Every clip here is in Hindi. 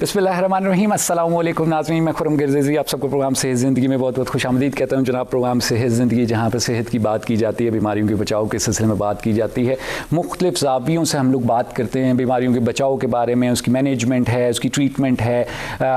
बिस्मिल्लाहिर्रहमानिर्रहीम, अस्सलाम वालेकुम नाज़रीन, मैं खुरम गिरज़ी आप सबको प्रोग्राम सेहत ज़िंदगी में बहुत बहुत खुशामदीद कहता हूँ। जनाब, प्रोग्राम सेहत ज़िंदगी जहाँ पर सेहत की बात की जाती है, बीमारियों के बचाव के सिलसिले में बात की जाती है। मुख्तलिफ ज़ावियों से हम लोग बात करते हैं बीमारियों के बचाव के बारे में, उसकी मैनेजमेंट है, उसकी ट्रीटमेंट है,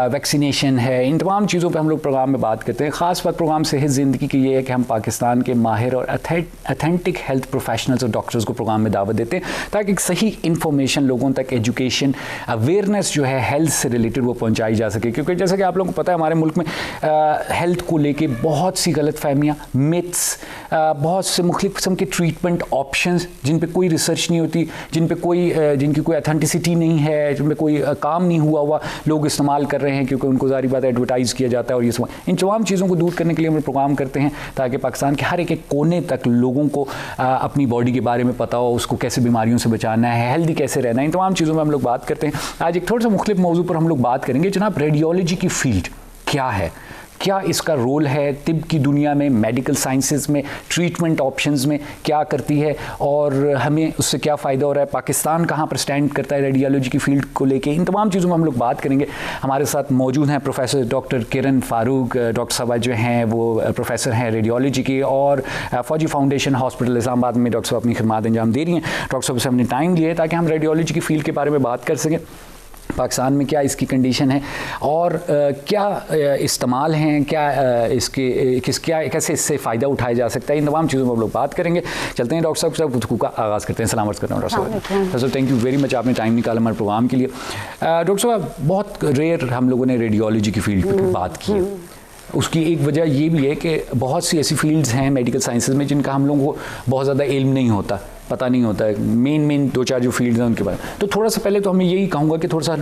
वैक्सीनेशन है, इन तमाम चीज़ों पर हम लोग प्रोग्राम में बात करते हैं। ख़ास बात प्रोग्राम सेहत ज़िंदगी की ये है कि हम पाकिस्तान के माहिर और अथेंटिक हेल्थ प्रोफेशनल्स और डॉक्टर्स को प्रोग्राम में दावत देते हैं ताकि सही इन्फॉर्मेशन लोगों तक, एजुकेशन, अवेयरनेस जो है हेल्थ से रिलेटेड वो पहुंचाई जा सके। क्योंकि जैसा कि आप लोगों को पता है, हमारे मुल्क में हेल्थ को लेके बहुत सी गलत फहमियाँ, मिथ्स, बहुत से मुख्तलिफ किस्म के ट्रीटमेंट ऑप्शंस जिन पे कोई रिसर्च नहीं होती, जिनकी कोई अथेंटिसिटी नहीं है, जिन पे कोई काम नहीं हुआ लोग इस्तेमाल कर रहे हैं क्योंकि उनको ज़ाहिर बात एडवर्टाइज़ किया जाता है। और ये सब इन तमाम चीज़ों को दूर करने के लिए हम प्रोग्राम करते हैं ताकि पाकिस्तान के हर एक कोने तक लोगों को अपनी बॉडी के बारे में पता हो, उसको कैसे बीमारियों से बचाना है, हेल्दी कैसे रहना है, इन तमाम चीज़ों में हम लोग बात करते हैं। आज एक थोड़ा सा मुख्तलिफ मौजू पर हम लोग बात करेंगे। जनाब, रेडियोलॉजी की फील्ड क्या है, क्या इसका रोल है तिब की दुनिया में, मेडिकल साइंसेज में, ट्रीटमेंट ऑप्शंस में क्या करती है और हमें उससे क्या फ़ायदा हो रहा है, पाकिस्तान कहाँ पर स्टैंड करता है रेडियोलॉजी की फील्ड को लेके, इन तमाम चीज़ों में हम लोग बात करेंगे। हमारे साथ मौजूद हैं प्रोफेसर डॉक्टर किरण फारूक। डॉक्टर साहब जो हैं वो प्रोफेसर हैं रेडियोलॉजी के और फौजी फाउंडेशन हॉस्पिटल इस्लामाबाद में डॉक्टर साहब अपनी खिदमत अंजाम दे रही हैं। डॉक्टर साहब से हमने टाइम लिया है ताकि हम रेडियोलॉजी की फील्ड के बारे में बात कर सकें, पाकिस्तान में क्या इसकी कंडीशन है और क्या इस्तेमाल हैं, कैसे इससे फ़ायदा उठाया जा सकता है, इन तमाम चीज़ों में हम लोग बात करेंगे। चलते हैं डॉक्टर साहब गुफ्तगू का आगाज़ करते हैं। सलाम अर्ज़ करता हूँ डॉक्टर साहब, थैंक यू वेरी मच, आपने टाइम निकाला हमारे प्रोग्राम के लिए। डॉक्टर साहब, बहुत रेयर हम लोगों ने रेडियोलॉजी की फील्ड पर बात की है। उसकी एक वजह ये भी है कि बहुत सी ऐसी फील्ड्स हैं मेडिकल साइंसेज में जिनका हम लोगों को बहुत ज़्यादा इल्म नहीं होता, पता नहीं होता है, मेन दो चार जो फील्ड्स हैं उनके बारे में। तो थोड़ा सा पहले तो हमें यही कहूँगा कि थोड़ा सा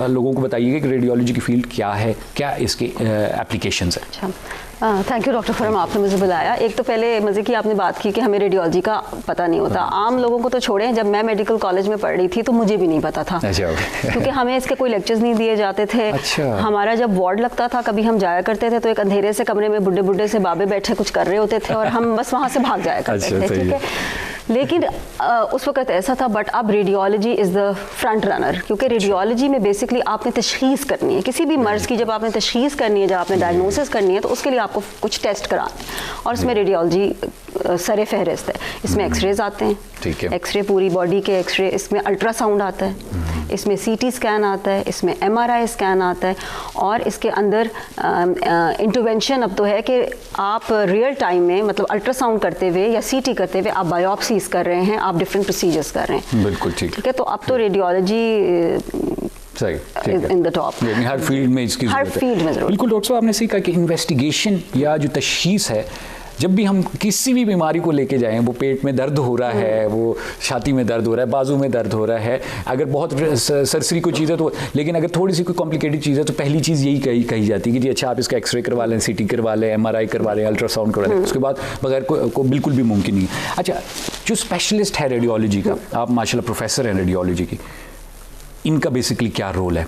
लोगों को बताइएगा कि रेडियोलॉजी की फील्ड क्या है, क्या इसके एप्लीकेशंस हैं। अच्छा, थैंक यू डॉक्टर खुरम, आपने मुझे बुलाया। एक तो पहले मज़े की आपने बात की कि हमें रेडियोलॉजी का पता नहीं होता। आम लोगों को तो छोड़ें, जब मैं मेडिकल कॉलेज में पढ़ रही थी तो मुझे भी नहीं पता था। क्योंकि हमें इसके कोई लेक्चर्स नहीं दिए जाते थे। हमारा जब वार्ड लगता था, कभी हम जाया करते थे तो एक अंधेरे से कमरे में बुढ़े से बाबे बैठे कुछ कर रहे होते थे और हम बस वहाँ से भाग जाया करते थे, ठीक है। लेकिन उस वक्त ऐसा था, बट अब radiology is the front runner, क्योंकि रेडियोलॉजी में बेसिकली आपने तशख़ीस करनी है किसी भी मर्ज़ की। जब आपने तशख़ीस करनी है, जब आपने डायग्नोसिस करनी है, तो उसके लिए आपको कुछ टेस्ट कराने हैं और उसमें रेडियोलॉजी सरे फहरिस्त है। इसमें एक्सरेज आते हैं, ठीक है, एक्सरे पूरी बॉडी के एक्सरे, इसमें अल्ट्रासाउंड आता है, इसमें सीटी स्कैन आता है, इसमें एमआरआई स्कैन आता है और इसके अंदर इंटरवेंशन अब तो है कि आप रियल टाइम में, मतलब अल्ट्रासाउंड करते हुए या सीटी करते हुए आप बायोप्सीज कर रहे हैं, आप डिफरेंट प्रोसीजर्स कर रहे हैं। बिल्कुल ठीक है। तो अब तो radiology in the top, her field में इसकी ज़रूरत है। बिल्कुल डॉक्टर साहब, आपने सही कहा कि इन्वेस्टिगेशन या जो तशख़ीस है, जब भी हम किसी भी बीमारी को लेके जाएं, वो पेट में दर्द हो रहा है, वो छाती में दर्द हो रहा है, बाजू में दर्द हो रहा है, अगर बहुत सरसरी कोई चीज़ है तो, लेकिन अगर थोड़ी सी कोई कॉम्प्लिकेटेड चीज़ है तो पहली चीज़ यही कही जाती है कि जी अच्छा आप इसका एक्सरे करवा लें, सीटी करवा लें, एमआरआई करवा लें, अल्ट्रासाउंड करवा लें। उसके बाद बगैर को बिल्कुल भी मुमकिन नहीं है। अच्छा, जो स्पेशलिस्ट है रेडियोलॉजी का, आप माशाल्लाह प्रोफेसर हैं रेडियोलॉजी की, इनका बेसिकली क्या रोल है?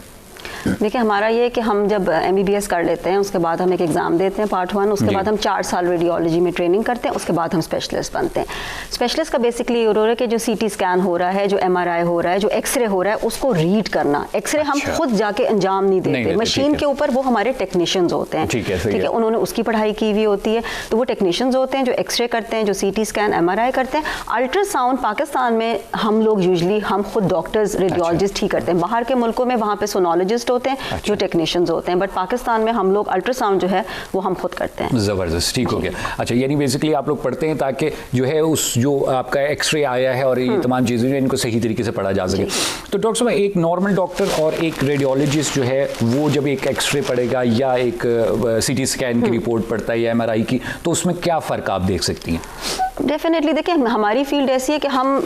देखिए, हमारा ये है कि हम जब MBBS कर लेते हैं, उसके बाद हम एक एग्ज़ाम देते हैं पार्ट 1, उसके बाद हम 4 साल रेडियोलॉजी में ट्रेनिंग करते हैं, उसके बाद हम स्पेशलिस्ट बनते हैं। स्पेशलिस्ट का बेसिकली रोल है कि जो सीटी स्कैन हो रहा है, जो MRI हो रहा है, जो एक्सरे हो रहा है, उसको रीड करना। एक्सरे हम खुद जाके अंजाम नहीं देते, मशीन के ऊपर वो हमारे टेक्नीशियंस होते हैं, ठीक है, उन्होंने उसकी पढ़ाई की हुई होती है, तो वो टेक्नीशियंस होते हैं जो एक्सरे करते हैं, जो सीटी स्कैन MRI करते हैं। अल्ट्रासाउंड पाकिस्तान में हम लोग यूजली हम खुद डॉक्टर्स रेडियोलॉजिस्ट ही करते हैं। बाहर के मुल्कों में वहाँ पे सोनोलॉजिस्ट होते हैं जो टेक्नीशियंस होते हैं, बट पाकिस्तान में हम लोग अल्ट्रासाउंड जो है वो हम खुद करते हैं। ज़बरदस्त, ठीक हो गया। अच्छा, यानी बेसिकली आप लोग पढ़ते हैं ताकि जो है उस जो आपका एक्सरे आया है और ये तमाम चीज़ें जो इनको सही तरीके से पढ़ा जा सके। तो डॉक्टर साहब, एक नॉर्मल डॉक्टर और एक रेडियोलॉजिस्ट जो है वो जब एक एक्सरे पढ़ेगा या एक सीटी स्कैन की रिपोर्ट पढ़ता है या MRI की, तो उसमें क्या फ़र्क आप देख सकती हैं? डेफिनेटली देखिए, हमारी फील्ड ऐसी है कि हम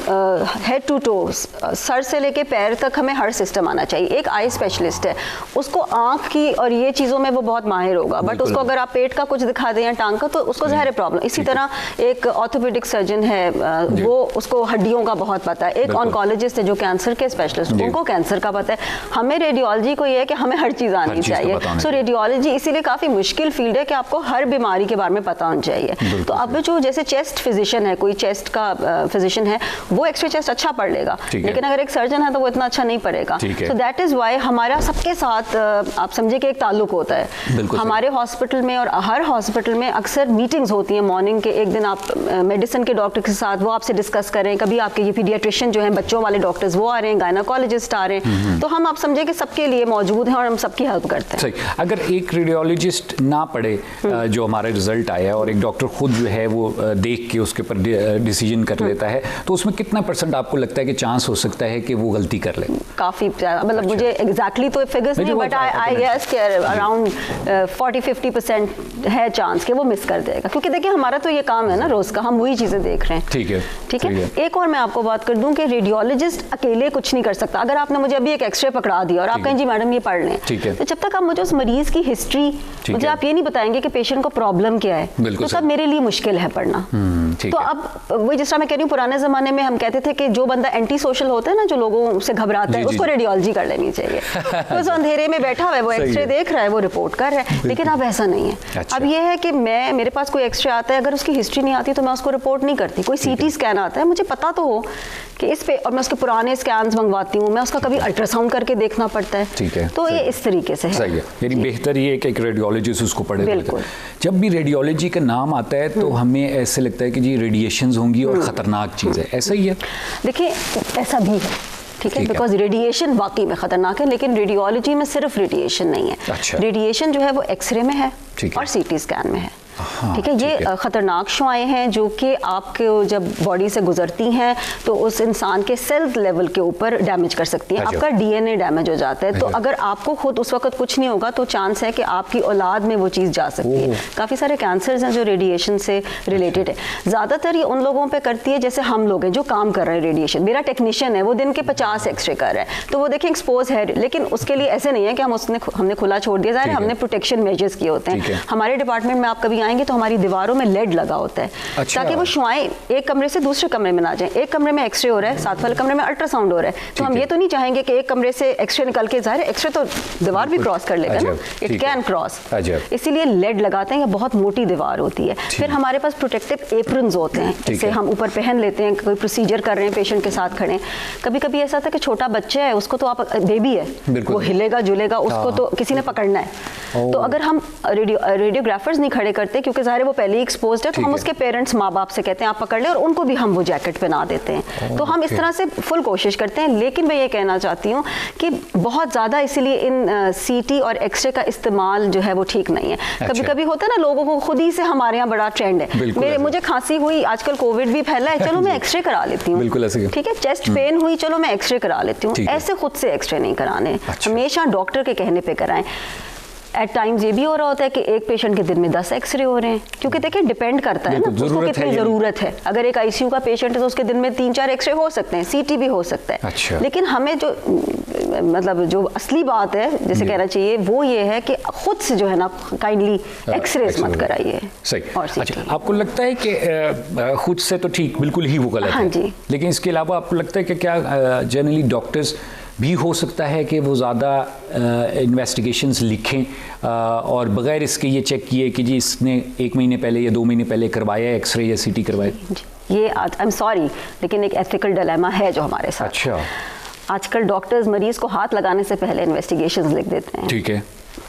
हेड टू टो, सर से लेके पैर तक हमें हर सिस्टम आना चाहिए। एक आई स्पेशलिस्ट है, उसको आँख की और ये चीज़ों में वो बहुत माहिर होगा, बट उसको अगर आप पेट का कुछ दिखा दें या टांग का तो उसको ज़ाहिर प्रॉब्लम। इसी तरह एक ऑर्थोपेडिक सर्जन है, वो उसको हड्डियों का बहुत पता है। एक ऑन्कोलॉजिस्ट है जो कैंसर के स्पेशलिस्ट, उनको कैंसर का पता है। हमें रेडियोलॉजी को ये है कि हमें हर चीज़ आनी चाहिए। सो रेडियोलॉजी इसीलिए काफ़ी मुश्किल फील्ड है कि आपको हर बीमारी के बारे में पता होना चाहिए। तो अब जो जैसे चेस्ट फिजिशियन है, कोई चेस्ट का फिजिशियन है, वो एक्सरे चेस्ट अच्छा पढ़ लेगा, लेकिन अगर एक सर्जन है तो वो इतना अच्छा नहीं पढ़ेगा। सो दैट इज वाई हमारा सबके साथ आप समझे कि एक ताल्लुक होता है। हमारे हॉस्पिटल में और हर हॉस्पिटल में अक्सर मीटिंग्स होती हैं मॉर्निंग के, एक दिन आप मेडिसिन के डॉक्टर के साथ, वो आपसे डिस्कस करें, कभी आपके ये पीडियाट्रिशियन जो हैं बच्चों वाले डॉक्टर्स वो आ रहे हैं, गायनाकोलॉजिस्ट आ रहे हैं, तो हम आप समझे कि सबके लिए मौजूद हैं और हम सबकी हेल्प करते हैं। सही। अगर एक रेडियोलॉजिस्ट ना पढ़े जो हमारा रिजल्ट आया और एक डॉक्टर खुद जो है वो देख के उसके ऊपर डिसीजन कर लेता है, तो उसमें कितना % आपको लगता है कि चांस हो सकता है कि वो गलती कर ले? काफी ज्यादा, मतलब मुझे एग्जैक्टली तो फिगर्स नहीं, बट आई गेस कि अराउंड 40-50% है चांस कि वो मिस कर देगा, क्योंकि देखिए हमारा तो ये काम है ना रोज का, हम वही चीजें देख रहे हैं। ठीक है। एक और मैं आपको बात कर दूं कि रेडियोलॉजिस्ट अकेले कुछ नहीं कर सकता। अगर आपने मुझे अभी एक एक्सरे पकड़ा दिया और आप कहें जी मैडम ये पढ़ लें, तो जब तक आप मुझे उस मरीज की हिस्ट्री, मुझे आप ये नहीं बताएंगे कि पेशेंट को प्रॉब्लम क्या है, तो तब मेरे लिए मुश्किल है पढ़ना। तो अब वही जिस तरह मैं कह रही हूँ, पुराने जमाने में हम कहते थे कि जो बंदा एंटी सोशल होता है ना, जो लोगों से घबराता है, उसको रेडियोलॉजी कर लेनी चाहिए। तो जो अंधेरे में बैठा हुआ है, वो एक्सरे देख रहा है, वो रिपोर्ट कर रहा है, लेकिन अब ऐसा नहीं है। अब ये है कि मेरे पास कोई एक्सरे आता है, अगर उसकी हिस्ट्री नहीं आती तो मैं उसको रिपोर्ट नहीं करती। कोई सीटी स्कैन आता है, मुझे पता तो हो कि इस पे, और मैं उसके पुराने स्कैन्स मंगवाती हूँ, मैं उसका कभी अल्ट्रासाउंड करके देखना पड़ता है। ठीक है, तो ये इस तरीके से है। सही है, यानी बेहतर ये है कि एक रेडियोलॉजिस्ट उसको पढ़े। बिल्कुल। जब भी रेडियोलॉजी का नाम आता है तो हमें ऐसे लगता है कि जी रेडिएशंस होंगी और खतरनाक चीज़ है, ऐसा ही है? देखिए ऐसा भी है, ठीक है, बिकॉज रेडिएशन वाकई में खतरनाक है, लेकिन रेडियोलॉजी में सिर्फ रेडिएशन नहीं है। अच्छा। रेडिएशन जो है वो एक्सरे में है और सीटी स्कैन में है। ठीक है, ये खतरनाक शुआएं हैं जो कि आपके जब बॉडी से गुजरती हैं तो उस इंसान के सेल लेवल के ऊपर डैमेज कर सकती हैं। आपका डीएनए डैमेज हो जाता है, तो अगर आपको खुद उस वक्त कुछ नहीं होगा तो चांस है कि आपकी औलाद में वो चीज़ जा सकती है। काफ़ी सारे कैंसर्स हैं जो रेडिएशन से रिलेटेड है। ज़्यादातर ये उन लोगों पर करती है जैसे हम लोग हैं जो काम कर रहे हैं रेडिएशन। मेरा टेक्नीशियन है, वो दिन के 50 एक्सरे कर रहा है, तो वो देखिए एक्सपोज है, लेकिन उसके लिए ऐसे नहीं है कि हमने खुला छोड़ दिया, ज़ाहिर है हमने प्रोटेक्शन मेजर्स किए होते हैं। हमारे डिपार्टमेंट में आप कभी आएंगे तो हमारी दीवारों में लेड लगा होता है। अच्छा। ताकि वो शुआएं एक कमरे से दूसरे कमरे में ना जाएं। एक कमरे में एक्सरे हो रहा है, साथ वाले कमरे में अल्ट्रासाउंड हो रहा है, तो हम ये तो नहीं चाहेंगे कि एक कमरे से एक्सरे निकल के, जाहिर है एक्सरे तो दीवार भी क्रॉस कर लेगा ना, इट कैन क्रॉस, इसीलिए लेड लगाते हैं। ये बहुत मोटी दीवार होती है। फिर हमारे पास प्रोटेक्टिव एप्रन्स होते हैं, जिसे हम ऊपर पहन लेते हैं, कोई प्रोसीजर कर रहे हैं पेशेंट के साथ खड़े। कभी कभी ऐसा था कि छोटा बच्चा है, उसको तो आप, बेबी है, वो हिलेगा जुलेगा, उसको तो किसी ने पकड़ना है, तो अगर हम रेडियोग्राफर्स नहीं खड़े करते, क्योंकि जाहिर है वो पहले ही एक्सपोज्ड है, तो हम उसके पेरेंट्स माँ बाप से कहते हैं आप पकड़ ले, और उनको भी हम वो जैकेट पहना देते हैं। तो हम इस तरह से फुल कोशिश करते हैं। लेकिन मैं ये कहना चाहती हूँ कि बहुत ज़्यादा इसीलिए इन सीटी और एक्सरे का इस्तेमाल जो है वो ठीक नहीं है। कभी कभी होता है ना, लोगों को खुद ही से, हमारे यहाँ बड़ा ट्रेंड है, मुझे खांसी हुई, आजकल कोविड भी फैला है, चलो मैं एक्सरे करा लेती हूँ, ठीक है, चेस्ट पेन हुई, चलो मैं एक्सरे करा लेती हूँ। ऐसे खुद से एक्सरे नहीं कराने, हमेशा डॉक्टर के कहने पे कराएं। एट टाइम्स ये भी हो रहा होता है कि एक पेशेंट के दिन में 10 एक्सरे हो रहे हैं, क्योंकि देखिए डिपेंड करता है ना उसको कितनी ज़रूरत है। अगर एक आईसीयू का पेशेंट है तो उसके दिन में 3-4 एक्सरे हो सकते हैं, सीटी भी हो सकता है। अच्छा। लेकिन हमें जो मतलब जो असली बात है जैसे कहना चाहिए वो ये है कि खुद से जो है ना काइंडली एक्सरे मत कराइए। सही। अच्छा, आपको लगता है कि खुद से तो ठीक, बिल्कुल ही वो गलत है। हाँ जी। लेकिन इसके अलावा आपको लगता है कि क्या जनरली डॉक्टर्स भी हो सकता है कि वो ज़्यादा इन्वेस्टिगेशंस लिखें और बगैर इसके ये चेक किए कि जी इसने 1 महीने पहले या 2 महीने पहले करवाया एक्सरे या सीटी करवाया? ये आई एम सॉरी, लेकिन एक एथिकल डिलेमा है जो हमारे साथ। अच्छा। आजकल डॉक्टर्स मरीज को हाथ लगाने से पहले इन्वेस्टिगेशंस लिख देते हैं। ठीक है।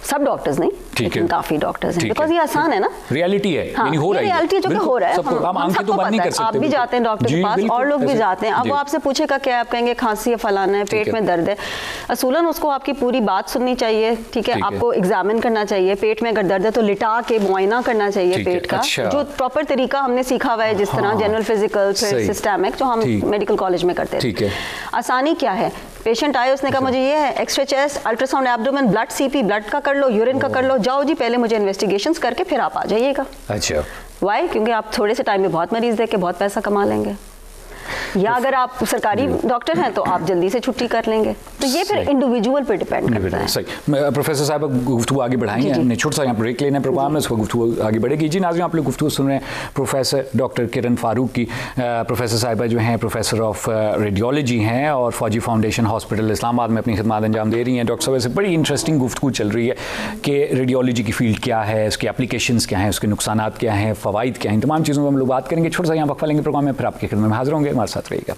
सब डॉक्टर्स नहीं, लेकिन काफी डॉक्टर्स हैं, बिकॉज ये आसान है ना, रियलिटी है, हाँ, हो रहा है, रियलिटी जो हो रहा है, हम सबको बंद नहीं कर सकते। आप भी जाते हैं डॉक्टर के पास और लोग भी जाते हैं, अब वो आपसे पूछेगा क्या, आप कहेंगे खांसी है, फलाना है, पेट में दर्द है, असूलन उसको आपकी पूरी बात सुननी चाहिए। ठीक है, आपको एग्जामिन करना चाहिए, पेट में अगर दर्द है तो लिटा के मुआयना करना चाहिए पेट का, जो प्रॉपर तरीका हमने सीखा हुआ है, जिस तरह जनरल फिजिकल सिस्टमिक जो हम मेडिकल कॉलेज में करते हैं। आसानी क्या है, पेशेंट आए, उसने कहा मुझे ये है, x-ray chest, ultrasound abdomen, blood CP, blood का कर लो, यूरिन का कर लो, जाओ जी पहले मुझे इन्वेस्टिगेशंस करके फिर आप आ जाइएगा। अच्छा। वाई? क्योंकि आप थोड़े से टाइम में बहुत मरीज देख के बहुत पैसा कमा लेंगे। या अगर आप सरकारी डॉक्टर हैं तो आप जल्दी से छुट्टी कर लेंगे। तो ये फिर इंडिविजुअल पे डिपेंड करता है। सही। प्रोफेसर साहब गुफ्तगू आगे बढ़ाएंगे, हमने छोटा सा यहाँ ब्रेक लेना है प्रोग्राम में, उसको गुफ्तगू आगे बढ़ेगी। जी नाज़रीन, आप लोग गुफ्तगू सुन रहे हैं प्रोफेसर डॉक्टर किरण फारूक की। प्रोफेसर साहिबा जो हैं प्रोफेसर ऑफ रेडियोलॉजी हैं और फौजी फाउंडेशन हॉस्पिटल इस्लामाबाद में अपनी खिदमत अंजाम दे रही हैं। डॉक्टर साहब से बड़ी इंटरेस्टिंग गुफ्तगू चल रही है कि रेडियोलॉजी की फील्ड क्या है, उसकी एप्लीकेशंस क्या हैं, उसके नुकसानात क्या हैं, फ़वाइद क्या हैं, तमाम चीज़ों पर हम लोग बात करेंगे। छोटा सा यहाँ वक्फा लेंगे प्रोग्राम में, फिर आपकी खिदमत में हाजिर होंगे। हमारे साथ रहिएगा।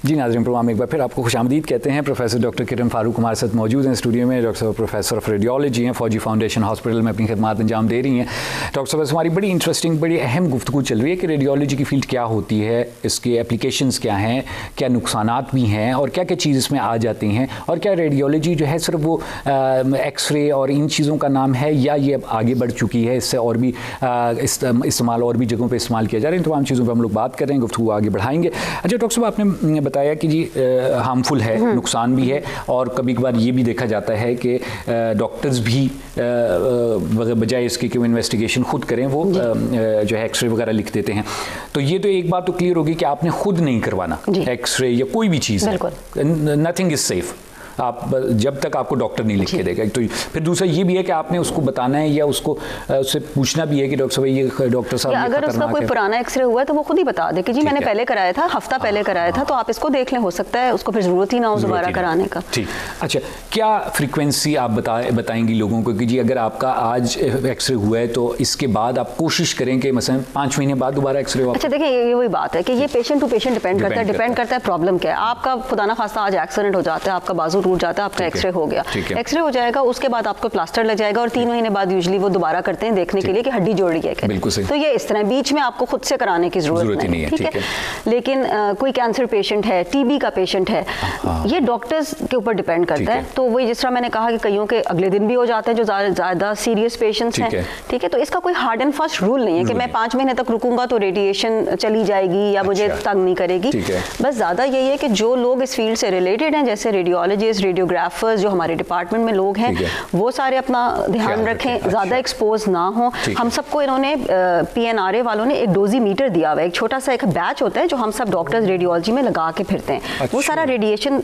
जी नाज़रीन, प्रोग्राम एक बार फिर आपको खुशामदीद कहते हैं। प्रोफेसर डॉक्टर किरण फारूक हमारे साथ मौजूद हैं स्टूडियो में। डॉक्टर साहब प्रोफेसर ऑफ रेडियोलॉजी हैं, फौजी फाउंडेशन हॉस्पिटल में अपनी खिदमत अंजाम दे रही हैं। डॉक्टर साहब हमारी बड़ी इंटरेस्टिंग, बड़ी अहम गुफ्तगू चल रही है कि रेडियोलॉजी की फ़ील्ड क्या होती है, इसके एप्लीकेशंस क्या हैं, क्या नुकसानात भी हैं और क्या क्या चीज़ इसमें आ जाती हैं, और क्या रेडियोलॉजी जो है सिर्फ वो एक्सरे और इन चीज़ों का नाम है या ये अब आगे बढ़ चुकी है, इससे और भी इस्तेमाल और भी जगहों पर इस्तेमाल किया जा रहा है। तमाम चीज़ों पर हम लोग बात कर रहे हैं, गुफ्तगू आगे बढ़ाएंगे। अच्छा डॉक्टर साहब, आपने बताया कि जी हार्मफुल है, नुकसान भी है, और कभी कभार ये भी देखा जाता है कि डॉक्टर्स भी बजाय इसके कि वो इन्वेस्टिगेशन खुद करें, वो जो है एक्सरे वगैरह लिख देते हैं। तो ये तो एक बात तो क्लियर होगी कि आपने खुद नहीं करवाना एक्सरे या कोई भी चीज़ है, नथिंग इज सेफ आप जब तक आपको डॉक्टर नहीं लिख के देगा। तो फिर दूसरा ये भी है कि आपने उसको बताना है या उसको उससे पूछना भी है कि डॉक्टर साहब ये डॉक्टर साहब अगर उसका कोई पुराना एक्सरे हुआ है तो वो खुद ही बता दे कि जी मैंने पहले कराया था, हफ्ता पहले कराया था, तो आप इसको देख लें, हो सकता है उसको फिर जरूरत ही ना हो दोबारा कराने का। ठीक। अच्छा, क्या फ्रीक्वेंसी आप बताएंगी लोगों को कि जी अगर आपका आज एक्सरे हुआ है तो इसके बाद आप कोशिश करें कि मसलन 5 महीने बाद दोबारा एक्सरे हो? अच्छा देखिए, ये वही बात है कि ये पेशेंट टू पेशेंट डिपेंड करता है प्रॉब्लम क्या है। आपका खुदा ना खास्ता आज एक्सीडेंट हो जाता है, आपका बाजू टूट जाता है, आपका एक्सरे हो गया, एक्सरे हो जाएगा, उसके बाद आपको प्लास्टर लग जाएगा और 3 महीने बाद यूजुअली वो दोबारा करते हैं देखने के लिए कि हड्डी जोड़ गई है। तो ये इस तरह बीच में आपको खुद से कराने की जरूरत नहीं है, ठीक है। लेकिन कोई कैंसर पेशेंट है, टीबी का पेशेंट है, ये डॉक्टर्स के ऊपर डिपेंड करता है। तो वही जिस तरह मैंने कहा कि कईयों के अगले दिन भी हो जाते हैं जो ज्यादा सीरियस पेशेंट्स हैं, ठीक है। तो इसका कोई हार्ड एंड फास्ट रूल नहीं है कि मैं 5 महीने तक रुकूंगा तो रेडिएशन चली जाएगी या मुझे तंग नहीं करेगी। बस ज्यादा यही है कि जो लोग इस फील्ड से रिलेटेड हैं, जैसे रेडियोलॉजिस्ट, रेडियोग्राफर्स, जो हमारे डिपार्टमेंट में लोग हैं, वो सारे अपना ध्यान रखें, ज्यादा एक्सपोज ना हो। हम सबको इन्होंने PNRA वालों ने एक डोजीमीटर दिया हुआ है, एक छोटा सा एक बैच होता है जो हम सब डॉक्टर्स रेडियोलॉजी में लगा के फिरते हैं। वो सारा रेडिएशन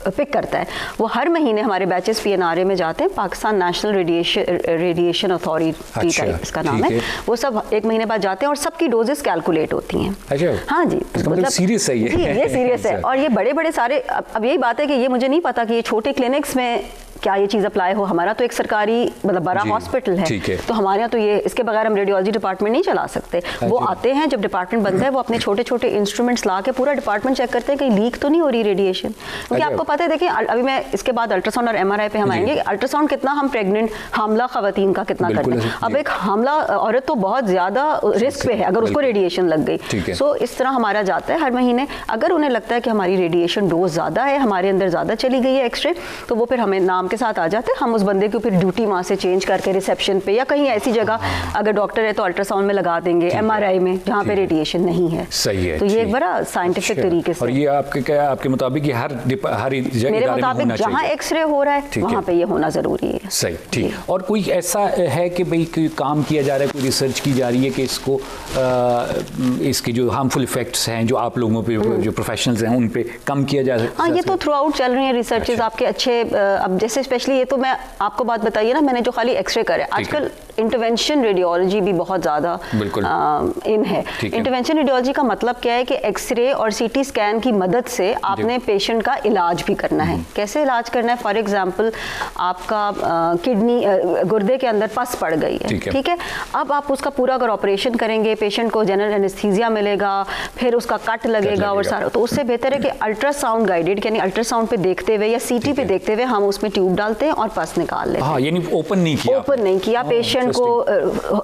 पिक करता है। वो हर महीने हमारे बैचेस PNRA में जाते हैं, Pakistan national radiation authority type इसका नाम है। वो सब 1 महीने बाद जाते हैं और सबकी डोजेस कैलकुलेट होती हैं। हाँ जी, मतलब सीरियस है ये सीरियस है। और ये बड़े बड़े सारे, अब यही बात है कि ये मुझे नहीं पता कि ये छोटे क्लिनिक्स में क्या ये चीज़ अप्लाई हो। हमारा तो एक सरकारी मतलब बड़ा हॉस्पिटल है, तो हमारे यहाँ तो ये इसके बगैर हम रेडियोलॉजी डिपार्टमेंट नहीं चला सकते। वो आते हैं जब डिपार्टमेंट बनता है, वो अपने छोटे छोटे इंस्ट्रूमेंट्स ला के पूरा डिपार्टमेंट चेक करते हैं कहीं लीक तो नहीं हो रही रेडिएशन। क्योंकि आपको पता है, देखिए अभी मैं इसके बाद अल्ट्रासाउंड और MRI पे हम आएंगे। अल्ट्रासाउंड कितना हम प्रेग्नेंट हामला खवातीन का कितना करते हैं। अब एक हामला औरत तो बहुत ज़्यादा रिस्क पे है अगर उसको रेडिएशन लग गई। सो इस तरह हमारा जाता है हर महीने। अगर उन्हें लगता है कि हमारी रेडिएशन डोज ज़्यादा है, हमारे अंदर ज़्यादा चली गई है एक्सरे, तो वो फिर हमें नाम के साथ आ जाते हैं। हम उस बंदे की फिर ड्यूटी वहाँ से चेंज करके रिसेप्शन पे या कहीं ऐसी जगह, अगर डॉक्टर है तो अल्ट्रासाउंड में लगा देंगे, MRI में जहाँ पे रेडिएशन नहीं है। सही है। तो ये एक बड़ा साइंटिफिक तरीके से। और ये आपके मुताबिक हर जगह मेरे मुताबिक जहाँ एक्सरे हो रहा है वहाँ पे ये होना जरूरी है। सही, ठीक। और कोई ऐसा है कि भाई कोई काम किया जा रहा है, कोई रिसर्च की जा रही है कि इसको इसके जो हार्मफुल इफेक्ट्स हैं जो आप लोगों पे जो प्रोफेशनल्स हैं उन पे कम किया जा सकता है? हाँ, ये तो थ्रू आउट चल रही है रिसर्चेज आपके अच्छे। अब जैसे स्पेशली ये तो मैं आपको बात बताइए ना, मैंने जो खाली एक्सरे करे, आजकल इंटरवेंशन रेडियोलॉजी भी बहुत ज़्यादा इन है। इंटरवेंशन रेडियोलॉजी का मतलब क्या है कि एक्सरे और CT स्कैन की मदद से आपने पेशेंट का इलाज भी करना है। कैसे इलाज करना है? फॉर एग्जांपल आपका किडनी गुर्दे के अंदर पस पड़ गई है, ठीक है। अब आप उसका पूरा अगर ऑपरेशन करेंगे, पेशेंट को जनरल एनेस्थीसिया मिलेगा, फिर उसका कट लगेगा और सारा, तो उससे बेहतर है कि अल्ट्रासाउंड गाइडेड, यानी अल्ट्रासाउंड पे देखते हुए या CT पे देखते हुए हम उसमें ट्यूब ट्यूब डालते हैं और पस निकाल लेते हैं। हाँ, यानी ओपन नहीं किया, ओपन नहीं किया, पेशेंट को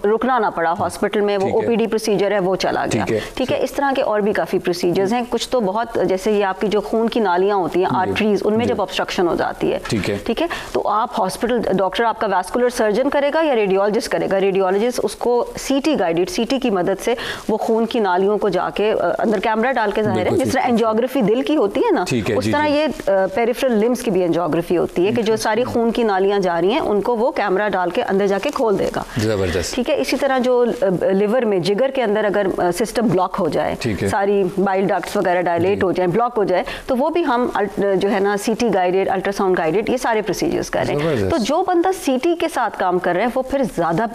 रुकना ना पड़ा हॉस्पिटल में, वो ओपीडी प्रोसीजर है वो चला गया। ठीक है, इस तरह के और भी काफ़ी प्रोसीजर्स हैं। कुछ तो बहुत, जैसे ये आपकी जो खून की नालियाँ होती हैं, आर्टरीज, उनमें जब ऑब्स्ट्रक्शन हो जाती है, ठीक है, तो आप हॉस्पिटल, डॉक्टर आपका वैस्कुलर सर्जन करेगा या रेडियोलॉजिस्ट करेगा? रेडियोलॉजिस्ट उसको सीटी गाइडेड, सीटी की मदद से वो खून की नालियों को जाके अंदर कैमरा डाल के, जाहिर है जिस तरह एंजियोग्राफी दिल की होती है ना, उस तरह ये पेरिफेरल लिम्स की भी एंजियोग्राफी होती है कि जो सारी खून की नालियां जा रही हैं उनको वो कैमरा डाल के अंदर जाके खोल देगा। जबरदस्त। ठीक है, इसी तरह जो लिवर में, जिगर के अंदर अगर सिस्टम ब्लॉक हो जाए, सारी बाइल डक्ट्स वगैरह डायलेट हो जाए, ब्लॉक हो जाए, तो वो भी हम जो है ना सीटी गाइडेड, अल्ट्रासाउंड गाइडेड, ये सारे प्रोसीजर्स कर रहे हैं। तो जो बंदा सीटी के साथ काम कर रहे हैं वो फिर ज़्यादा,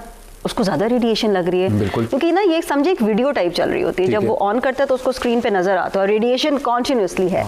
उसको ज़्यादा रेडिएशन लग रही है, क्योंकि ना ये समझे एक वीडियो टाइप चल रही होती है, जब वो ऑन करता है तो उसको स्क्रीन पे नजर आता है और रेडिएशन कॉन्टिन्यूसली है,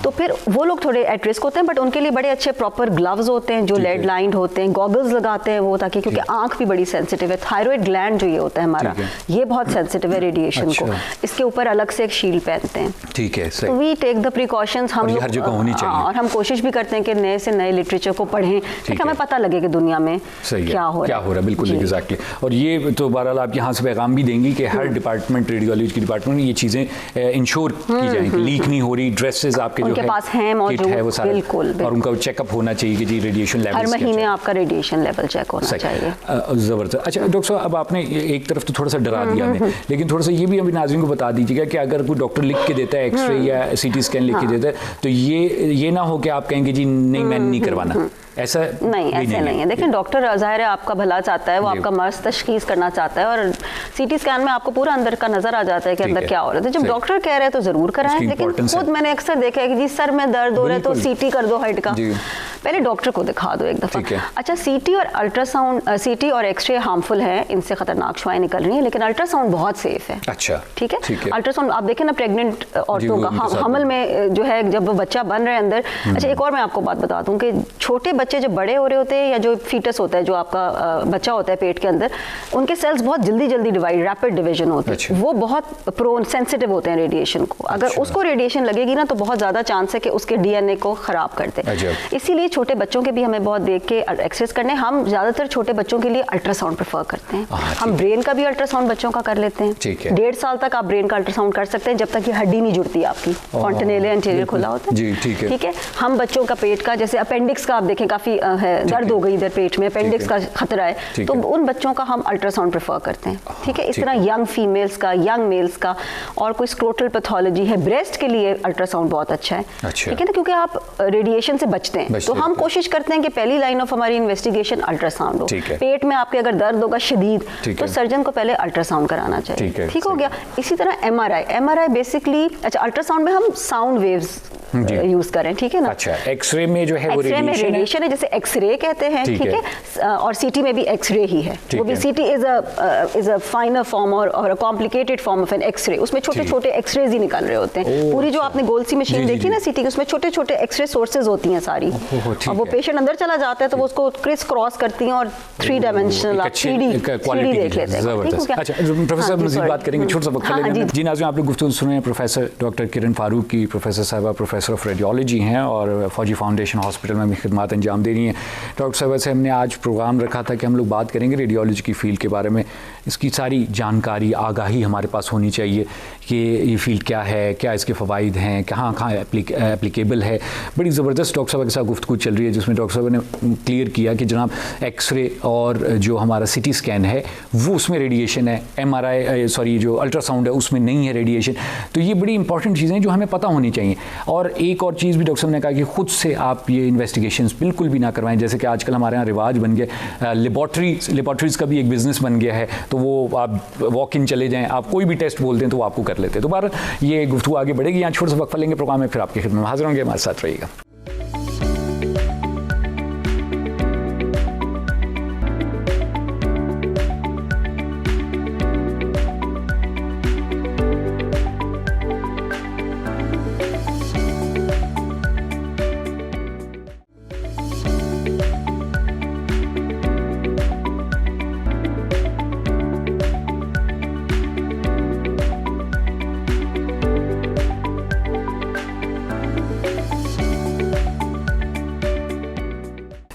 तो फिर वो लोग थोड़े एट रिस्क होते हैं। बट उनके लिए बड़े अच्छे प्रॉपर ग्लव्स होते हैं जो लेड लाइंड होते हैं, गॉगल्स लगाते हैं वो, ताकि, क्योंकि आंख भी बड़ी सेंसिटिव है, थायराइड ग्लैंड जो ये होता है हमारा, ये बहुत सेंसिटिव है रेडिएशन को, इसके ऊपर अलग से एक शील्ड पहनते हैं। ठीक है, तो वी टेक द प्रिकॉशंस, हम हर जगह होनी चाहिए, और हम कोशिश भी करते हैं कि नए से नए लिटरेचर को पढ़ें, ताकि हमें पता लगे कि दुनिया में क्या हो रहा है। बिल्कुल एग्जैक्टली। और ये तो बहरहाल आप यहाँ से पैगाम भी देंगी कि हर डिपार्टमेंट, रेडियोलॉजी की डिपार्टमेंट में ये चीज़ें इंश्योर की जाएं कि लीक नहीं हो रही, ड्रेसेस आपके जो पास हैं किट है वो सारा, बिल्कुल, और उनका चेकअप होना चाहिए कि जी रेडिएशन लेवल हर महीने आपका रेडिएशन लेवल चेक होना चाहिए। ज़बरदस्त। अच्छा डॉक्टर साहब, अब आपने एक तरफ तो थोड़ा सा डरा दिया हमें, लेकिन थोड़ा सा ये भी अभी नाज़रीन को बता दीजिएगा कि अगर कोई डॉक्टर लिख के देता है एक्सरे या सीटी स्कैन लिख के देता है, तो ये ना हो कि आप कहेंगे जी नहीं मैंने नहीं करवाना, ऐसा नहीं, ऐसे नहीं है। देखिए डॉक्टर ज़ाहिर है आपका भला चाहता है, वो आपका मर्ज तशखीस करना चाहता है, और सीटी स्कैन में आपको पूरा अंदर का नजर आ जाता है कि अंदर क्या हो रहा है। तो जब डॉक्टर कह रहे हैं तो जरूर कराएं, लेकिन खुद मैंने अक्सर देखा है कि जी सर में दर्द हो रहा है तो सीटी कर दो हेड का, पहले डॉक्टर को दिखा दो एक दफा। अच्छा, सीटी और अल्ट्रासाउंड, सीटी और एक्सरे हार्मफुल है, इनसे खतरनाक शुआएं निकल रही हैं, लेकिन अल्ट्रासाउंड बहुत सेफ है। अच्छा, ठीक है। अल्ट्रासाउंड आप देखें ना, प्रेग्नेंट औरतों का हमल में जो है, जब वो बच्चा बन रहे हैं अंदर। अच्छा, एक और मैं आपको बात बता दूं कि छोटे बच्चे जब बड़े हो रहे होते हैं, या जो फीटस होता है, जो आपका बच्चा होता है पेट के अंदर, उनके सेल्स बहुत जल्दी जल्दी डिवाइड, रैपिड डिवीजन होते हैं, वो बहुत प्रोन, सेंसिटिव होते हैं रेडिएशन को। अगर उसको रेडिएशन लगेगी ना तो बहुत ज़्यादा चांस है कि उसके डीएनए को ख़राब कर दे। इसीलिए छोटे बच्चों के भी हमें बहुत देख के एक्सरेस करने। हम ज़्यादातर छोटे बच्चों के लिए अल्ट्रासाउंड प्रेफर करते हैं। हम ब्रेन का भी अल्ट्रासाउंड बच्चों का कर लेते हैं। 1.5 साल तक आप ब्रेन का अल्ट्रासाउंड कर सकते हैं, जब तक ये हड्डी नहीं जुड़ती आपकी, कॉन्टिनेलिया एंटीरियर खुला होता है। ठीक है। हम बच्चों का पेट का, जैसे अपेंडिक्स का आप देखें काफ़ी है, दर्द हो गई इधर पेट में, अपेंडिक्स का खतरा है, तो उन बच्चों का हम अल्ट्रासाउंड प्रेफर करते हैं। ठीक है। इस तरह यंग फीमेल्स का, यंग मेल्स का, और कोई स्क्रोटल पैथोलॉजी है, ब्रेस्ट के लिए अल्ट्रासाउंड बहुत अच्छा है। ठीक है ना, क्योंकि आप रेडिएशन से बचते हैं, तो हम कोशिश करते हैं कि पहली लाइन ऑफ हमारी इन्वेस्टिगेशन अल्ट्रासाउंड हो। पेट में आपके अगर दर्द होगा शदीद, तो सर्जन को पहले अल्ट्रासाउंड कराना चाहिए। ठीक हो गया। इसी तरह एमआरआई बेसिकली, अच्छा अल्ट्रासाउंड में हम साउंड वेव्स यूज करें। ठीक है ना। अच्छा, एक्सरे में जो है वो रेडिएशन है, जैसे एक्सरे कहते हैं। ठीक है। और सीटी में भी एक्सरे ही है, वो भी सीटी इज अ फाइनर फॉर्म और a complicated form of an x-ray. उसमें छोटे छोटे एक्सरेज ही निकल रहे होते हैं। पूरी जो आपने गोल सी मशीन देखी ना सीटी की, उसमें छोटे छोटे एक्सरे सोर्सेज होती हैं सारी, और वो पेशेंट अंदर चला जाता है तो वो उसको क्रिस क्रॉस करती हैं और 3 डायमेंशनल आप 3D देख लेते हैं। अच्छा प्रोफेसर, मज़ीद बात करेंगे, छोटा सा वक्त लेंगे। जी नाज़रीन, आप लोग गुफ्तगू सुन रहे हैं प्रोफेसर डॉक्टर किरण फारूक की। प्रोफेसर साहबा प्रोफेसर ऑफ रेडियोलॉजी हैं और फौजी फाउंडेशन हॉस्पिटल में भी खिदमत अंजाम दे रही हैं। डॉक्टर साहबा से हमने आज प्रोग्राम रखा था कि हम लोग बात करेंगे रेडियोलॉजी की फ़ील्ड के बारे में। इसकी सारी जानकारी, आगाही हमारे पास होनी चाहिए कि ये फील्ड क्या है, क्या इसके फ़वाइद हैं, कहाँ कहाँ एप्लीकेबल है। बड़ी ज़बरदस्त डॉक्टर साहब के साथ गुफ्तगू चल रही है, जिसमें डॉक्टर साहब ने क्लियर किया कि जनाब एक्सरे और जो हमारा सिटी स्कैन है वो उसमें रेडिएशन है, एमआरआई सॉरी जो अल्ट्रासाउंड है उसमें नहीं है रेडिएशन। तो ये बड़ी इंपॉर्टेंट चीज़ें हैं जो हमें पता होनी चाहिए। और एक और चीज़ भी डॉक्टर साहब ने कहा कि ख़ुद से आप ये इन्वेस्टिगेशंस बिल्कुल भी ना करवाएं, जैसे कि आजकल हमारे यहाँ रिवाज बन गया, लेबॉर्ट्रीज़ का भी एक बिज़नेस बन गया है, तो वो आप वॉक इन चले जाएँ, आप कोई भी टेस्ट बोल दें तो वो आपको कर लेते हैं। तो बार ये गुफ्तगू आगे बढ़ेगी। यहाँ छोटा सा वक्फा लेंगे, प्रोग्राम में फिर आपकी खिदमत में हाजिर होंगे, हमारे साथ रहिएगा।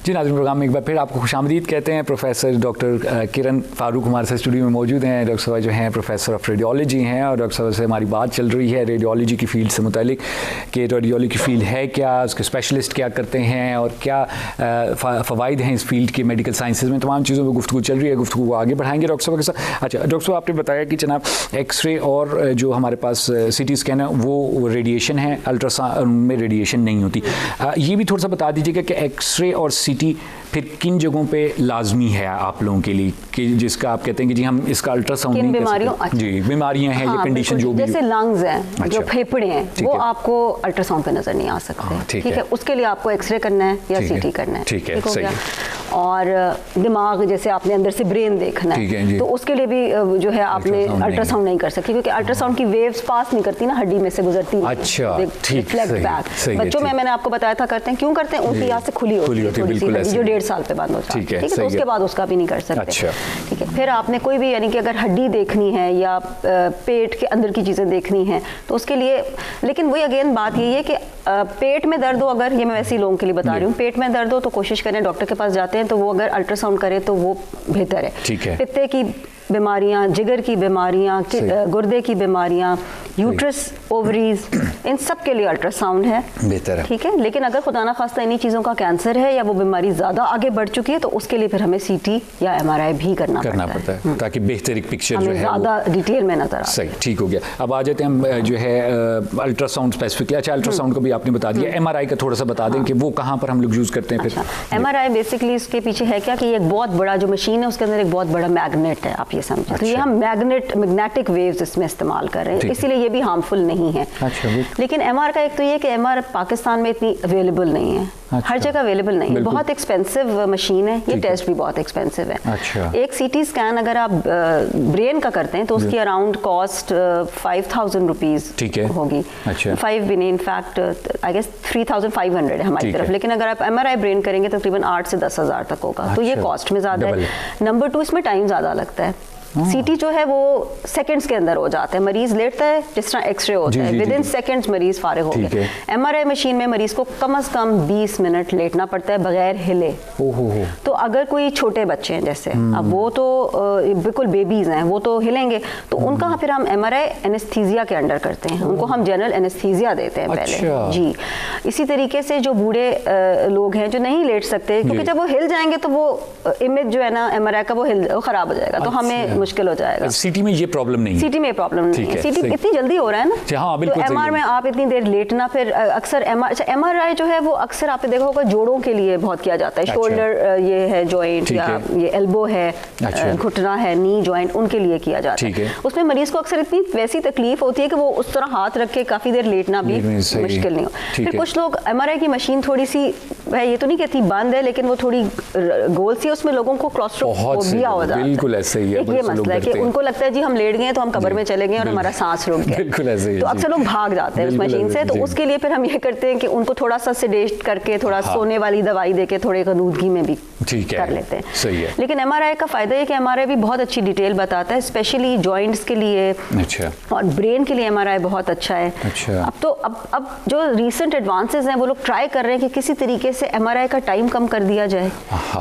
जी नाज़रीन, प्रोग्राम में एक बार फिर आपको खुशामदीद कहते हैं। प्रोफेसर डॉक्टर किरण फारूक हमारे साथ स्टूडियो में मौजूद हैं। डॉक्टर साहब जो हैं प्रोफेसर ऑफ रेडियोलॉजी हैं और डॉक्टर साहब से हमारी बात चल रही है रेडियोलॉजी की फ़ील्ड से मुतालिक कि रेडियोलॉजी की फ़ील्ड है क्या, उसके स्पेशलिस्ट क्या करते हैं और क्या फ़वाइद हैं इस फील्ड के मेडिकल साइंसेज में। तमाम चीज़ों पर गुफ्तगू चल रही है, गुफ्तगू को आगे बढ़ाएंगे डॉक्टर साहब के साथ। अच्छा डॉक्टर साहब, आपने बताया कि जनाब एक्सरे और जो हमारे पास CT स्कैन है वो रेडिएशन है, अल्ट्रासाउंड में रेडिएशन नहीं होती। ये भी थोड़ा सा बता दीजिएगा कि एक्सरे और CT फिर किन जगहों पे लाजमी है आप लोगों के लिए, कि जिसका आप कहते हैं कि जी हम इसका अल्ट्रासाउंड नहीं बीमारियों, अच्छा। जी बीमारियां हैं या कंडीशन जो भी जैसे लंग्स हैं, अच्छा। जो फेफड़े हैं, वो आपको अल्ट्रासाउंड पे नजर नहीं आ सकते। ठीक है, उसके लिए आपको एक्सरे करना है या CT करना है। ठीक है, सही है। और दिमाग, जैसे आपने अंदर से ब्रेन देखना है, तो उसके लिए भी जो है आपने अल्ट्रासाउंड नहीं कर सकती, क्योंकि अल्ट्रासाउंड की वेव्स पास नहीं करती ना, हड्डी में से गुजरती। अच्छा, रिफ्लेक्ट बैक। बच्चों में मैंने आपको बताया था करते हैं, क्यों करते हैं, उनकी यहाँ से खुली होती है जो 1.5 साल पे बंद हो जाती है। ठीक है, तो उसके बाद उसका भी नहीं कर सकते। ठीक है, फिर आपने कोई भी, यानी कि अगर हड्डी देखनी है या पेट के अंदर की चीज़ें देखनी है तो उसके लिए, लेकिन वही अगेन बात यही है कि पेट में दर्द हो, अगर ये मैं वैसे ही लोगों के लिए बता रही हूँ, पेट में दर्द हो तो कोशिश करें डॉक्टर के पास जाते हैं तो वो अगर अल्ट्रासाउंड करे तो वो बेहतर है। ठीक है। पित्ते की बीमारियां, जिगर की बीमारियां, गुर्दे की बीमारियां, यूट्रस, ओवरीज, इन सब के लिए अल्ट्रासाउंड है, बेहतर है। ठीक है, लेकिन अगर खुदा ना खास्ता इन्हीं चीज़ों का कैंसर है या वो बीमारी ज़्यादा आगे बढ़ चुकी है तो उसके लिए फिर हमें CT या MRI भी करना पड़ता है ताकि बेहतर एक पिक्चर जो है ज़्यादा डिटेल में नजर आए। सही, ठीक हो गया। अब आ जाते हैं हम जो है अल्ट्रासाउंड स्पेसिफिकली। अच्छा, अल्ट्रासाउंड को भी आपने बता दिया, MRI का थोड़ा सा बता दें कि वो कहाँ पर हम लोग यूज़ करते हैं। फिर MRI बेसिकली इसके पीछे है क्या कि एक बहुत बड़ा जो मशीन है उसके अंदर एक बहुत बड़ा मैग्नेट है, आप ये समझें। तो ये हम मैग्नेटिक वेव्स इसमें इस्तेमाल कर रहे हैं, इसीलिए ये भी हार्मफुल नहीं है। लेकिन MR का एक तो ये कि MR पाकिस्तान में इतनी अवेलेबल नहीं है। हर जगह अवेलेबल नहीं है, बहुत एक्सपेंसिव मशीन है, ये टेस्ट भी बहुत एक्सपेंसिव है। एक CT स्कैन अगर आप ब्रेन का करते हैं तो उसकी अराउंड कॉस्ट 5,000 रुपीज़ होगी। 5 भी नहीं, इनफैक्ट आई गेस 3,500 है हमारी तरफ। लेकिन अगर आप MRI ब्रेन करेंगे तो तकरीबन 8 से 10,000 तक होगा। तो ये कॉस्ट में ज़्यादा है। नंबर 2, इसमें टाइम ज़्यादा लगता है। CT जो है वो सेकंड्स के अंदर हो जाता है, मरीज लेटता है जिस तरह एक्सरे होता है, विद इन सेकंड्स मरीज फारिग हो गया। MRI मशीन में मरीज को कम से कम 20 मिनट लेटना पड़ता है बगैर हिले। तो अगर कोई छोटे बच्चे हैं जैसे, अब वो तो बिल्कुल बेबीज हैं, वो तो हिलेंगे, तो उनका फिर हम MRI एनेस्थीसिया के अंडर करते हैं, उनको हम जनरल एनेस्थीसिया देते हैं पहले। जी, इसी तरीके से जो बूढ़े लोग हैं जो नहीं लेट सकते, क्योंकि जब वो हिल जाएंगे तो वो इमेज जो है ना MRI का वो खराब हो जाएगा, तो हमें मुश्किल हो जाएगा। CT में ये प्रॉब्लम नहीं है। CT में प्रॉब्लम नहीं है। CT इतनी जल्दी हो रहा है ना। हाँ, बिल्कुल। तो MR में आप इतनी देर लेटना, फिर अक्सर MRI जो है वो अक्सर आपने देखा होगा जोड़ों के लिए बहुत किया जाता है। शोल्डर ये है जॉइंट, या ये एल्बो है, घुटना है, नी जॉइंट, उनके लिए किया जाता है। उसमें मरीज को अक्सर इतनी वैसी तकलीफ होती है कि वो उस तरह हाथ रख के काफी देर लेटना भी मुश्किल नहीं हो। फिर कुछ लोग MRI की मशीन थोड़ी सी, ये तो नहीं कहती बंद है, लेकिन वो थोड़ी गोल सी, उसमें लोगों को क्लॉस्ट्रोफोबिया हो जाता है। बिल्कुल ऐसे ही है। ये मसला है कि उनको लगता है जी हम लेट गए तो हम कब्र में चले गए और हमारा सांस रुक गया। बिल्कुल ऐसे ही। तो अक्सर लोग भाग जाते हैं उस मशीन से। तो उसके लिए फिर हम ये करते हैं कि उनको थोड़ा सा सेडेट करके, थोड़ा सोने वाली दवाई देके, थोड़े गनूदगी में भी कर लेते हैं। सही है। लेकिन MRI का फायदा है कि MRI भी बहुत अच्छी डिटेल बताता है, स्पेशली जॉइंट्स के लिए और ब्रेन के लिए MRI बहुत अच्छा है। अब जो रिसेंट एडवांसेस हैं वो लोग ट्राई कर रहे हैं कि किसी तरीके से MRI का टाइम कम कर दिया जाए।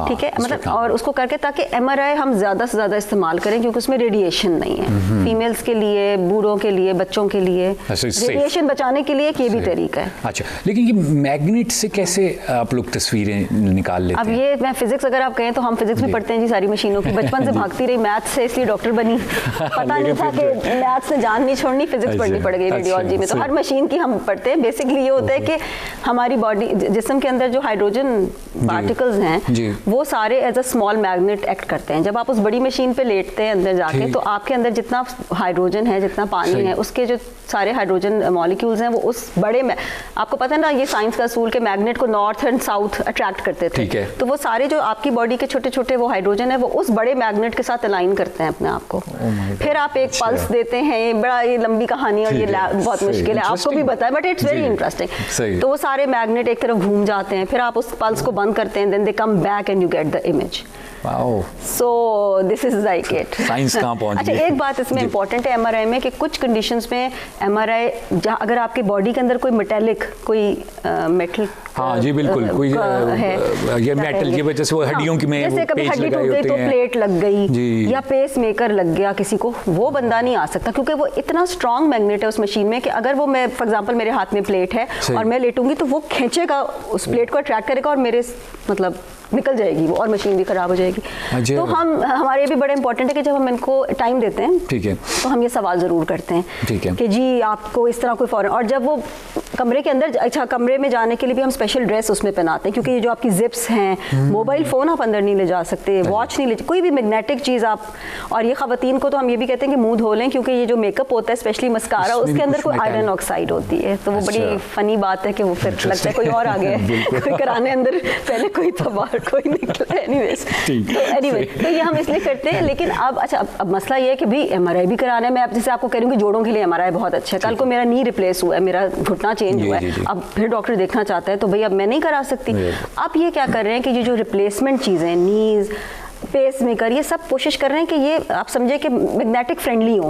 ठीक है, मतलब और उसको करके ताकि MRI हम ज्यादा से ज्यादा इस्तेमाल करें, क्योंकि उसमें रेडिएशन नहीं है। फीमेल्स के लिए, बूढ़ों के लिए, बच्चों के लिए रेडिएशन बचाने के लिए ये भी तरीका है। अच्छा, लेकिन ये मैग्नेट से कैसे आप लोग तस्वीरें निकाल लेते हैं? अब ये मैं फिजिक्स अगर आप कहें तो हम फिजिक्स भी पढ़ते हैं जी सारी मशीनों की, बचपन से भागती रही मैथ से, इसलिए डॉक्टर बनी। पता नहीं था कि मैथ से जान नहीं छोड़नी, फिजिक्स पढ़नी पड़ गई रेडियोलॉजी में। तो हर मशीन की हम पढ़ते हैं। बेसिकली ये होता है कि हमारी बॉडी, जिस्म के अंदर जो हाइड्रोजन पार्टिकल्स हैं वो सारे as a small magnet act करते हैं। जब आप उस बड़ी मशीन पे लेटते हैं अंदर जाके, तो आपके अंदर जितना हाइड्रोजन है, जितना पानी है, उसके जो सारे हाइड्रोजन मॉलिक्यूल्स हैं वो उस बड़े में, आपको पता है ना ये साइंस का असूल के मैग्नेट को नॉर्थ एंड साउथ अट्रैक्ट करते थे। तो वो सारे जो आपकी बॉडी के छोटे छोटे वो हाइड्रोजन है वो उस बड़े मैग्नेट के साथ अलाइन करते हैं अपने आप को। फिर आप एक पल्स देते हैं, ये बड़ा ये लंबी कहानी और ये बहुत मुश्किल है आपको भी बताया, बट इट्स वेरी इंटरेस्टिंग। तो वो सारे मैग्नेट एक तरफ घूम जाते हैं, फिर आप उस पल्स को बंद करते हैं, then they come back and you get the image. So this is like it. Science कहाँ पहुंच अच्छा, गई। एक बात इसमें इंपॉर्टेंट है एमआरआई में कि कुछ कंडीशंस में एमआरआई जहाँ अगर आपके बॉडी के अंदर कोई मेटेलिक कोई मेटल, हाँ जी बिल्कुल, कोई ये मेटल की वजह से वो हड्डियों की में जैसे कभी पेच हड्डी लगाई टूट गई होते तो हैं। प्लेट लग गई जी। या पेस मेकर लग गया किसी को, वो बंदा नहीं आ सकता क्योंकि वो इतना स्ट्रॉन्ग मैग्नेट है उस मशीन में कि अगर वो मैं फॉर एग्जांपल मेरे हाथ में प्लेट है और मैं लेटूंगी तो वो खींचेगा उस प्लेट को, अट्रैक्ट करेगा और मेरे मतलब निकल जाएगी वो और मशीन भी खराब हो जाएगी। तो हमारे भी बड़े इंपॉर्टेंट है कि जब हम इनको टाइम देते हैं, ठीक है, तो हम ये सवाल जरूर करते हैं, ठीक है, कि जी आपको इस तरह कोई फौरन, और जब वो कमरे के अंदर, अच्छा कमरे में जाने के लिए भी हम स्पेशल ड्रेस उसमें पहनाते हैं क्योंकि ये जो आपकी जिप्स हैं, मोबाइल फोन आप अंदर नहीं ले जा सकते, वॉच नहीं ले, कोई भी मैग्नेटिक चीज़ आप, और ये खवातीन को तो हम ये भी कहते हैं कि मुंह धो लें क्योंकि ये जो मेकअप होता है स्पेशली मस्कारा, उसके अंदर कोई आयरन ऑक्साइड होती है, तो वो बड़ी फनी बात है कि वो फिर लगता है कोई और आ गया है, कोई कराने अंदर पहले कोई था बाहर कोई निकला। एनीवेज, तो ये हम इसलिए करते हैं। लेकिन अब अच्छा, अब मसला ये है कि भी एमआरआई भी कराना है। मैं जैसे आपको कह रही हूँ कि जोड़ों के लिए एमआरआई बहुत अच्छा है, कल को मेरा नी रिप्लेस हुआ है, मेरा घुटना चेंज हुआ है, अब फिर डॉक्टर देखना चाहता है तो भाई अब मैं नहीं करा सकती। आप ये क्या कर रहे हैं कि ये जो रिप्लेसमेंट चीज़ें, नीज, पेस मेकर, ये सब कोशिश कर रहे हैं कि ये आप समझे कि मैग्नेटिक फ्रेंडली हो,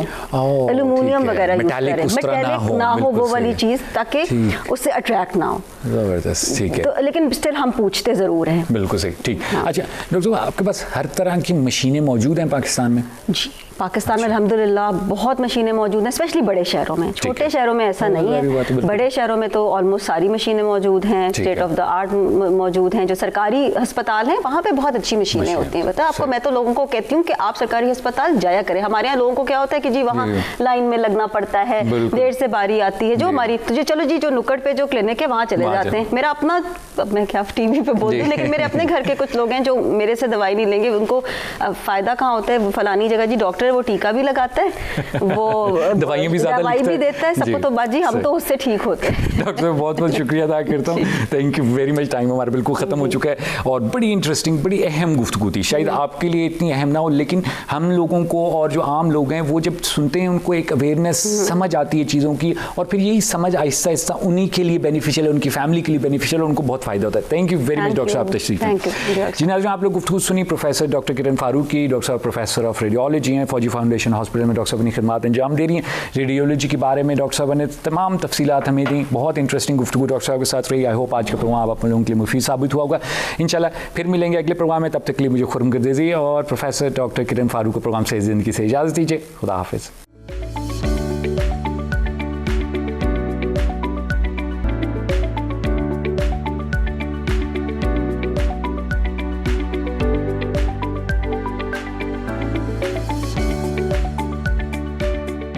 एल्यूमिनियम वगैरह यूज करें, मेटालिक ना हो वो वाली चीज़, ताकि उससे अट्रैक्ट ना हो। जबरदस्त, ठीक है। तो लेकिन स्टिल हम पूछते ज़रूर हैं। बिल्कुल सही, ठीक। अच्छा डॉक्टर साहब, आपके पास हर तरह की मशीनें मौजूद हैं पाकिस्तान में? जी, पाकिस्तान में अल्हम्दुलिल्लाह बहुत मशीनें मौजूद हैं, स्पेशली बड़े शहरों में। छोटे शहरों में ऐसा नहीं है, बड़े शहरों में तो ऑलमोस्ट सारी मशीनें मौजूद हैं, स्टेट ऑफ द आर्ट मौजूद हैं। जो सरकारी अस्पताल हैं वहाँ पे बहुत अच्छी मशीनें होती हैं। बता आपको, मैं तो लोगों को कहती हूँ कि आप सरकारी अस्पताल जाया करें। हमारे यहाँ लोगों को क्या होता है कि जी वहाँ लाइन में लगना पड़ता है, देर से बारी आती है, जो हमारी तुझे चलो जी जो नुक्कड़ पे जो क्लिनिक है वहाँ चले जाते हैं। मेरा अपना, मैं क्या टीवी पे बोलती हूँ, लेकिन मेरे अपने घर के कुछ लोग हैं जो मेरे से दवाई नहीं लेंगे, उनको फ़ायदा कहाँ होता है, फलानी जगह जी डॉक्टर है वो टीका भी लगाता है, वो दवाई भी देता है सबको, तो बाजी हम तो उससे ठीक होते हैं। डॉक्टर बहुत बहुत शुक्रिया अदा करता हूँ, thank you very much. Time हमारा बिल्कुल ख़त्म हो चुका है और बड़ी इंटरेस्टिंग, बड़ी अहम गुफ्तगू थी। शायद आपके लिए इतनी अहम ना हो, लेकिन हम लोगों को और जो आम लोग हैं वो जब सुनते हैं उनको एक अवेयरनेस समझ आती है चीज़ों की, और फिर यही समझ आहिस्ता आहिस्ता उन्हीं के लिए बेनिफिशियल है, उनकी फैमिली के लिए बेनिफिशियल है, उनको बहुत फ़ायदा होता है। Thank you very much doctor साहब, तशरीफ। जी नाज़रीन, आप लोग गुफ्तगू सुनी प्रोफेसर डॉक्टर किरण फारूक की। डॉक्टर साहब प्रोफेसर ऑफ रेडियोलॉजी हैं, फौजी फाउंडेशन हॉस्पिटल में डॉक्टर साहब अपनी खिदमत अंजाम दे रही हैं। रेडियोलॉजी के बारे में डॉक्टर साहब ने तमाम तफसीलात हमें दी। बहुत इंटरेस्टिंग गुफ्तगू डॉक्टर साहब के साथ रही। आई होप आज का प्रोग्राम आप लोगों के लिए मुफीद साबित हुआ होगा। इंशाल्लाह फिर मिलेंगे अगले प्रोग्राम में, तब तक के लिए मुझे खुर्म कर दीजिए और प्रोफेसर डॉक्टर किरण फारूक को प्रोग्राम से ज़िंदगी से इजाज़त दीजिए। खुदा हाफिज़।